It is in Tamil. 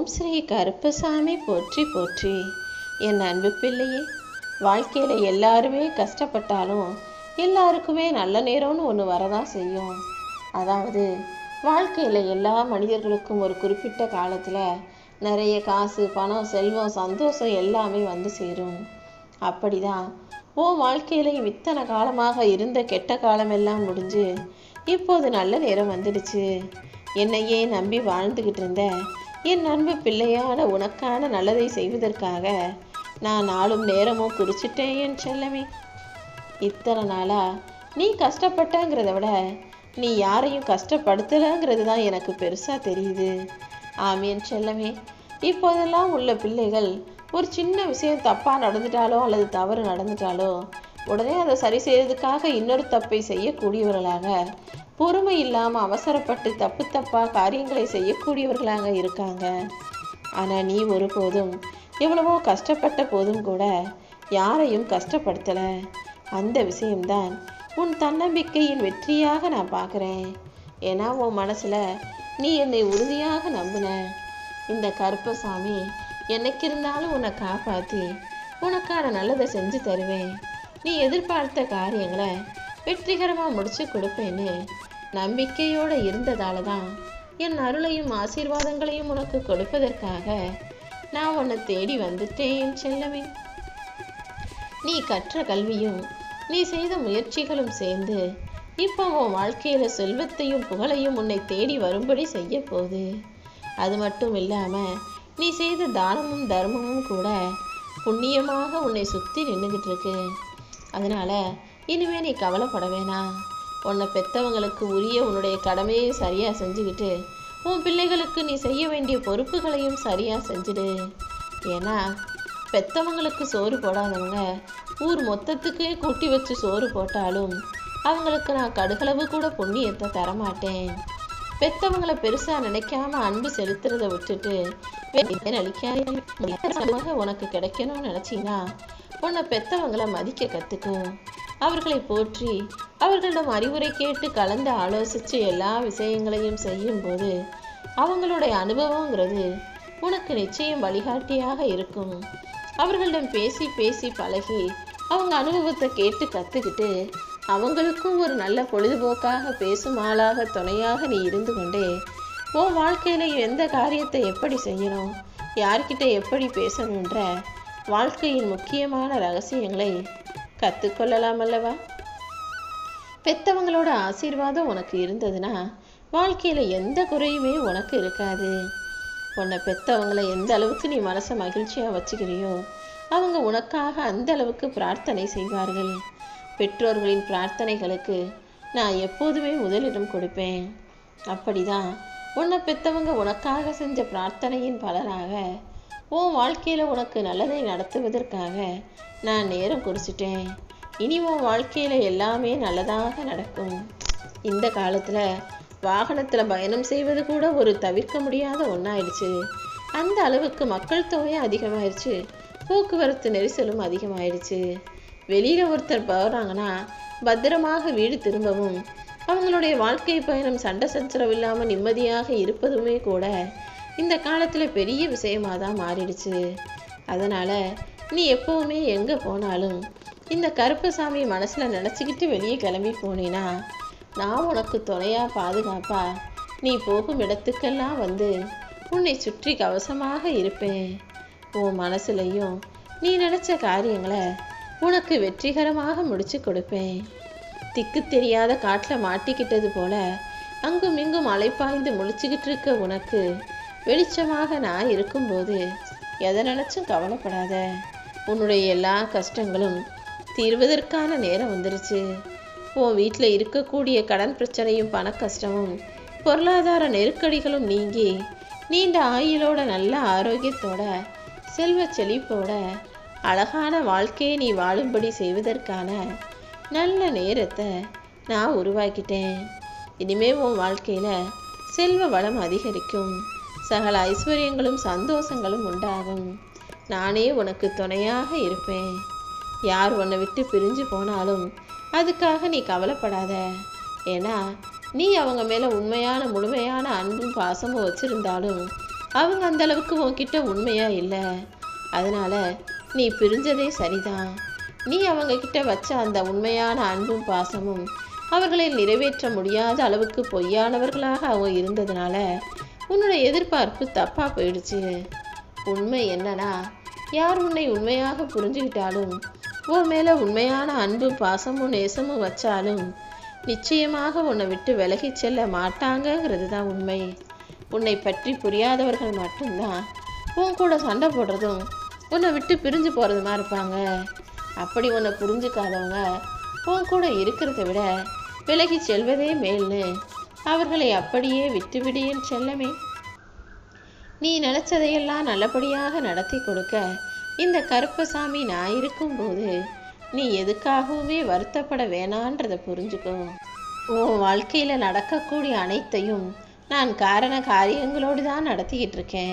ஓம் ஸ்ரீ கருப்பசாமி போற்றி போற்றி. என் அன்பு பிள்ளையே, வாழ்க்கையில் எல்லாருமே கஷ்டப்பட்டாலும் எல்லாருக்குமே நல்ல நேரம்னு ஒன்று வரதான் செய்யும். அதாவது வாழ்க்கையில் எல்லா மனிதர்களுக்கும் ஒரு குறிப்பிட்ட காலத்தில் நிறைய காசு, பணம், செல்வம், சந்தோஷம் எல்லாமே வந்து சேரும். அப்படிதான் வாழ்க்கையில இத்தனை காலமாக இருந்த கெட்ட காலமெல்லாம் முடிஞ்சு இப்போது நல்ல நேரம் வந்துடுச்சு. என்னையே நம்பி வாழ்ந்துகிட்டு இருந்த என் அன்பு பிள்ளையான உனக்கான நல்லதை செய்வதற்காக நான் நாளும் நேரமும் குறிச்சிட்டேன் என் செல்லமே. இத்தனை நாளா நீ கஷ்டப்பட்டங்கிறத விட நீ யாரையும் கஷ்டப்படுத்தலைங்கிறது தான் எனக்கு பெருசா தெரியுது. ஆம் என் செல்லமே, இப்போதெல்லாம் உள்ள பிள்ளைகள் ஒரு சின்ன விஷயம் தப்பாக நடந்துட்டாலோ அல்லது தவறு நடந்துட்டாலோ உடனே அதை சரி செய்யறதுக்காக இன்னொரு தப்பை செய்யக்கூடியவர்களாக, பொறுமை இல்லாமல் அவசரப்பட்டு தப்பாக காரியங்களை செய்யக்கூடியவர்களாக இருக்காங்க. ஆனால் நீ ஒருபோதும் எவ்வளவோ கஷ்டப்பட்ட போதும் கூட யாரையும் கஷ்டப்படுத்தலை. அந்த விஷயம்தான் உன் தன்னம்பிக்கையின் வெற்றியாக நான் பார்க்குறேன். ஏன்னா உன் மனசில் நீ என்னை உறுதியாக நம்பின. இந்த கருப்பசாமி என்னைக்கு இருந்தாலும் உன்னை காப்பாற்றி உனக்கான நல்லதை செஞ்சு தருவேன், நீ எதிர்பார்த்த காரியங்களை வெற்றிகரமாக முடிச்சு கொடுப்பேன்னு நம்பிக்கையோடு இருந்ததால தான் என் அருளையும் ஆசீர்வாதங்களையும் உனக்கு கொடுப்பதற்காக நான் உன்னை தேடி வந்துட்டேன் என் செல்லமே. நீ கற்ற கல்வியும் நீ செய்த முயற்சிகளும் சேர்ந்து இப்போ உன் வாழ்க்கையில செல்வத்தையும் புகழையும் உன்னை தேடி வரும்படி செய்ய போகுது. அது மட்டும் இல்லாமல் நீ செய்த தானமும் தர்மமும் கூட புண்ணியமாக உன்னை சுற்றி நின்றுக்கிட்டு இருக்கு. அதனால இனிமே நீ கவலைப்பட வேணாம். உன்னை பெற்றவங்களுக்கு உரிய உன்னுடைய கடமையை சரியாக செஞ்சுக்கிட்டு உன் பிள்ளைகளுக்கு நீ செய்ய வேண்டிய பொறுப்புகளையும் சரியாக செஞ்சுடு. ஏன்னா பெற்றவங்களுக்கு சோறு போடாதவங்க ஊர் மொத்தத்துக்கே கூட்டி வச்சு சோறு போட்டாலும் அவங்களுக்கு நான் கடுகளவு கூட புண்ணியத்தை தரமாட்டேன். பெற்றவங்களை பெருசா நினைக்காம அன்பு செலுத்துறதை விட்டுட்டு உனக்கு கிடைக்கணும்னு நினைச்சீங்கன்னா உன்னை பெற்றவங்களை மதிக்க கத்துக்கும். அவர்களை போற்றி அவர்களிடம் அறிவுரை கேட்டு கலந்து ஆலோசித்து எல்லா விஷயங்களையும் செய்யும் போது அவங்களுடைய அனுபவங்கிறது உனக்கு நிச்சயம் வழிகாட்டியாக இருக்கும். அவர்களிடம் பேசி பேசி பழகி அவங்க அனுபவத்தை கேட்டு கற்றுக்கிட்டு அவங்களுக்கும் ஒரு நல்ல பொழுதுபோக்காக பேசும் ஆளாக துணையாக நீ இருந்து கொண்டே உன் வாழ்க்கையில் எந்த காரியத்தை எப்படி செய்யணும், யார்கிட்ட எப்படி பேசணுன்ற வாழ்க்கையின் முக்கியமான ரகசியங்களை கற்றுக்கொள்ளலாம் அல்லவா? பெற்றவங்களோட ஆசீர்வாதம் உனக்கு இருந்ததுன்னா வாழ்க்கையில் எந்த குறையுமே உனக்கு இருக்காது. உன்னை பெற்றவங்களை எந்த அளவுக்கு நீ மனசை மகிழ்ச்சியாக வச்சுக்கிறியோ அவங்க உனக்காக அந்த அளவுக்கு பிரார்த்தனை செய்வார்கள். பெற்றோர்களின் பிரார்த்தனைகளுக்கு நான் எப்போதுமே முதலிடம் கொடுப்பேன். அப்படிதான் உன்னை பெற்றவங்க உனக்காக செஞ்ச பிரார்த்தனையின் பலனாக உன் வாழ்க்கையில் உனக்கு நல்லதை நடத்துவதற்காக நான் நேரம் குறிச்சிட்டேன். இனி உன் வாழ்க்கையில் எல்லாமே நல்லதாக நடக்கும். இந்த காலத்தில் வாகனத்தில் பயணம் செய்வது கூட ஒரு தவிர்க்க முடியாத ஒன்றாயிடுச்சு. அந்த அளவுக்கு மக்கள் தொகையும் அதிகமாயிடுச்சு, போக்குவரத்து நெரிசலும் அதிகமாயிடுச்சு. வெளியில் ஒருத்தர் போகிறாங்கன்னா பத்திரமாக வீடு திரும்பவும் அவங்களுடைய வாழ்க்கை பயணம் சண்டை சச்சரவு இல்லாமல் நிம்மதியாக இருப்பதுமே கூட இந்த காலத்தில் பெரிய விஷயமாக தான் மாறிடுச்சு. அதனால் நீ எப்போவுமே எங்கே போனாலும் இந்த கருப்பசாமி மனசில் நினச்சிக்கிட்டு வெளியே கிளம்பி போனீன்னா நான் உனக்கு துணையாக பாதுகாப்பா நீ போகும் இடத்துக்கெல்லாம் வந்து உன்னை சுற்றி கவசமாக இருப்பேன். உன் மனசுலையும் நீ நினச்ச காரியங்களை உனக்கு வெற்றிகரமாக முடிச்சு கொடுப்பேன். திக்கு தெரியாத காட்டில் மாட்டிக்கிட்டது போல அங்கும் இங்கும் அலைப்பாய்ந்து முழிச்சுக்கிட்டு இருக்க உனக்கு வெளிச்சமாக நான் இருக்கும்போது எதை நினச்சும் கவலைப்படாத. உன்னுடைய எல்லா கஷ்டங்களும் தீர்வதற்கான நேரம் வந்துருச்சு. உன் வீட்டில் இருக்கக்கூடிய கடன் பிரச்சனையும் பண கஷ்டமும் பொருளாதார நெருக்கடிகளும் நீங்கி நீண்ட ஆயுளோட நல்ல ஆரோக்கியத்தோட செல்வ செழிப்போட அழகான வாழ்க்கையை நீ வாழும்படி செய்வதற்கான நல்ல நேரத்தை நான் உருவாக்கிட்டேன். இனிமே உன் வாழ்க்கையில் செல்வ வளம் அதிகரிக்கும், சகல ஐஸ்வர்யங்களும் சந்தோஷங்களும் உண்டாகும். நானே உனக்கு துணையாக இருப்பேன். யார் உன்னை விட்டு பிரிஞ்சு போனாலும் அதுக்காக நீ கவலைப்படாத. ஏன்னா நீ அவங்க மேலே உண்மையான முழுமையான அன்பும் பாசமும் வச்சிருந்தாலும் அவங்க அந்த அளவுக்கு உன்கிட்ட உண்மையா இல்லை. அதனால நீ பிரிஞ்சதே சரிதான். நீ அவங்க கிட்ட வச்ச அந்த உண்மையான அன்பும் பாசமும் அவர்களை நிறைவேற்ற முடியாத அளவுக்கு பொய்யானவர்களாக அவங்க இருந்ததுனால உன்னோட எதிர்பார்ப்பு தப்பா போயிடுச்சு. உண்மை என்னன்னா, யார் உன்னை உண்மையாக புரிஞ்சுக்கிட்டாலும் உன் மேல உண்மையான அன்பும் பாசமும் நேசமும் வச்சாலும் நிச்சயமாக உன்னை விட்டு விலகி செல்ல மாட்டாங்கிறது தான் உண்மை. உன்னை பற்றி புரியாதவர்கள் மட்டும்தான் உன் கூட சண்டை போடுறதும் உன்னை விட்டு பிரிஞ்சு போகிறதுமா இருப்பாங்க. அப்படி உன்னை புரிஞ்சுக்காதவங்க உன் கூட இருக்கிறத விட விலகி செல்வதே மேல்னு அவர்களை அப்படியே விட்டுவிடியேன் செல்லமே. நீ நினச்சதையெல்லாம் நல்லபடியாக நடத்தி கொடுக்க இந்த கருப்பசாமி நான் இருக்கும்போது நீ எதுக்காகவுமே வருத்தப்பட வேணான்றதை புரிஞ்சுக்கோ. உன் வாழ்க்கையில் நடக்கக்கூடிய அனைத்தையும் நான் காரண காரியங்களோடு தான் நடத்திக்கிட்டு இருக்கேன்.